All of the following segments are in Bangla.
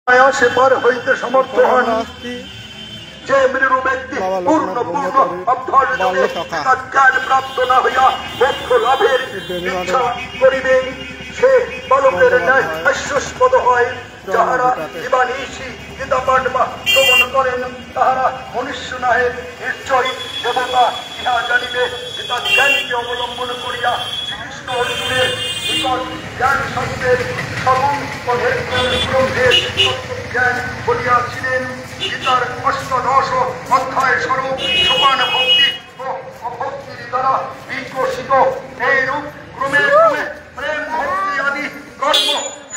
সেপার হইতে সমর্থ হন। যে মৃরু ব্যক্তি পূর্ণ অভ্যাস যোগে জ্ঞান প্রাপ্ত না হইয়া মোক্ষ লাভের ইচ্ছা করিবে, সে বালকের ন্যায় হাস্যাস্পদ হয়। যাহারা দিবানিশি গীতাপাঠ বা শ্রবণ করেন তাহারা মনুষ্য নহে, নিশ্চয় দেবতা ইহা জানিবে। গীতা জ্ঞানকে অবলম্বন করিয়া শ্রীকৃষ্ণ অর্জুনের নিকট জ্ঞান শাস্ত্রের সগুণ পথের গ্রন্থের জ্ঞান বলিয়াছিলেন। গীতার অষ্টাদশ অধ্যায় স্বরূপ সোপান ভক্তি ও অভক্তির দ্বারা বিকশিত এই রূপ ক্রমে ক্রমে প্রেম ভক্তি আদি কর্ম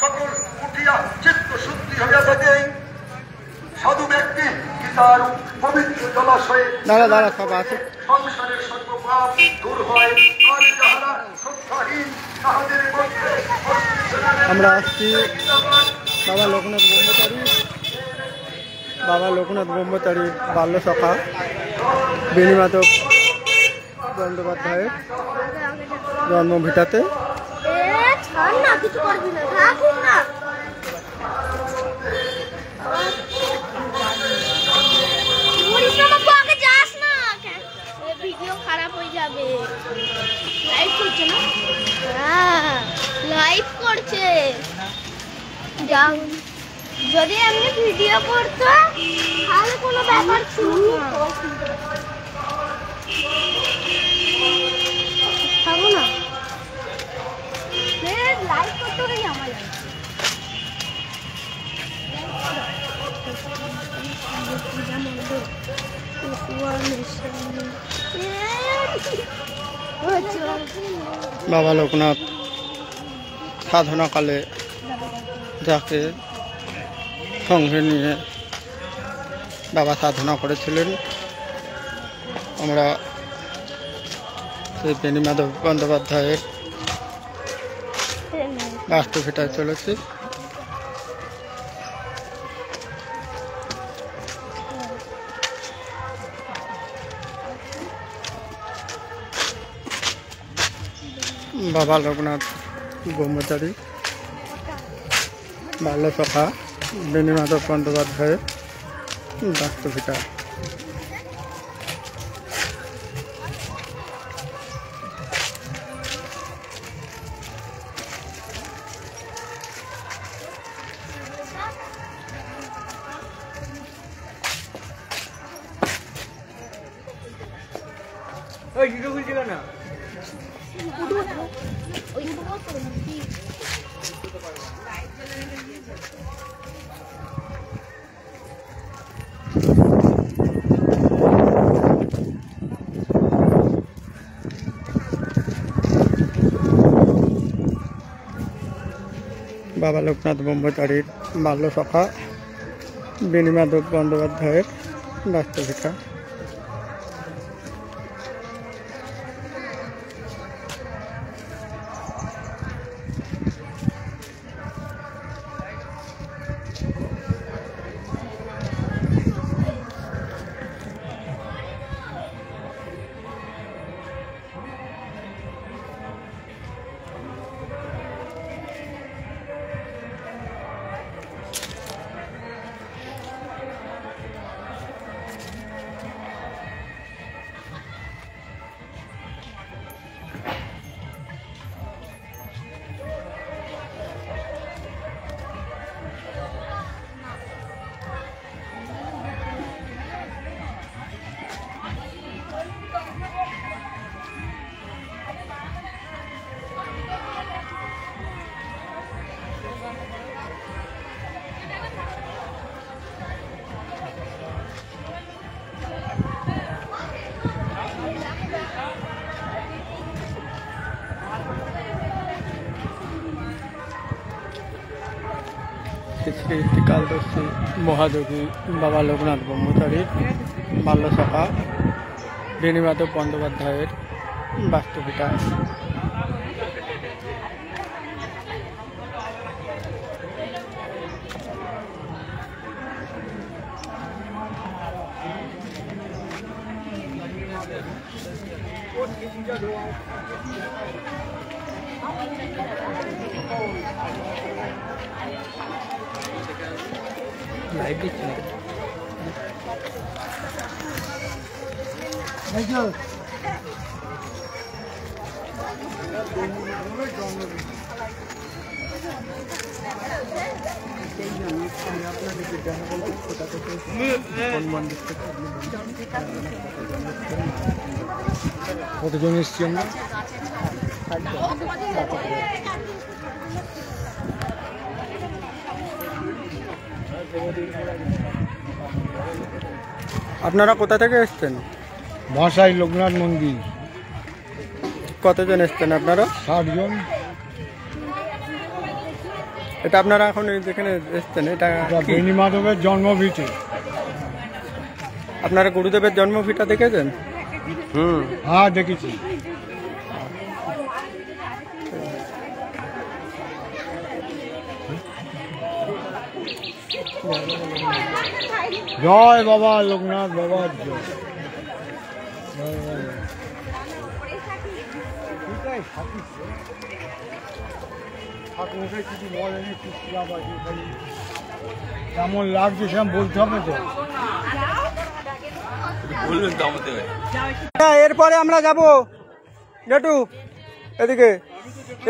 সকল উঠিয়া চিত্ত শুদ্ধি হইয়া থাকে। সাধু ব্যক্তি গীতার পবিত্র জলাশয়ে সংসারের সর্বপাপ দূর হয়। আর যাহারা শ্রদ্ধাহীন তাহাদের মধ্যে আমরা আসছি বাবা লোকনাথ ব্রহ্মচারী, বাবা লোকনাথ ব্রহ্মচারীর বাল্যসখা বেণীমাধব বন্দ্যোপাধ্যায়ের জন্মভিটাতে। ভিডিও খারাপ হয়ে যাবে। লাইভ করছে না? লাইভ করছে। যদি এমনি ভিডিও করতো তাহলে কোনো ব্যাপার ছিল না। থাকো না, লাইভ করতে হবে আমার। বাবা লোকনাথ সাধনাকালে যাকে সঙ্গে নিয়ে বাবা সাধনা করেছিলেন, আমরা সেই বেণীমাধব বন্দ্যোপাধ্যায়ের বাস্তুভিটায় চলেছি। বাবা লোকনাথ ব্রহ্মচারী বাল্যসখা বেণীমাধব বন্দ্যোপাধ্যায়ের বাস্তুভিটা। বাবা লোকনাথ ব্রহ্মচারীর বাল্যসখা বেণীমাধব বন্দ্যোপাধ্যায়ের বাস্তুভিটা। শ্রী কালদর্শী মহাযোগী বাবা লোকনাথ ব্রহ্মচারীর বাল্যসখা বেণীমাধব বন্দ্যোপাধ্যায়ের বাস্তুভিটা। লাইভ দিচ্ছি না। কতজন এসছি আমরা? আপনারা কোথা থেকে এসছেন? ভাষাই লোকনাথ মন্দির। কতজন এসছেন আপনারা? 60 জন। এটা আপনারা এখন যেখানে এসছেন এটা বেনি মাধবের জন্মভিটে। আপনারা গুরুদেবের জন্মভিটা দেখেছেন? হ্যাঁ দেখেছি। জয় বাবা লোকনাথ বাবা জয়। কেমন লাগছে সেরকম বলতে হবে তো। এরপরে আমরা যাব জেঠু এদিকে,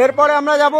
এরপরে আমরা যাব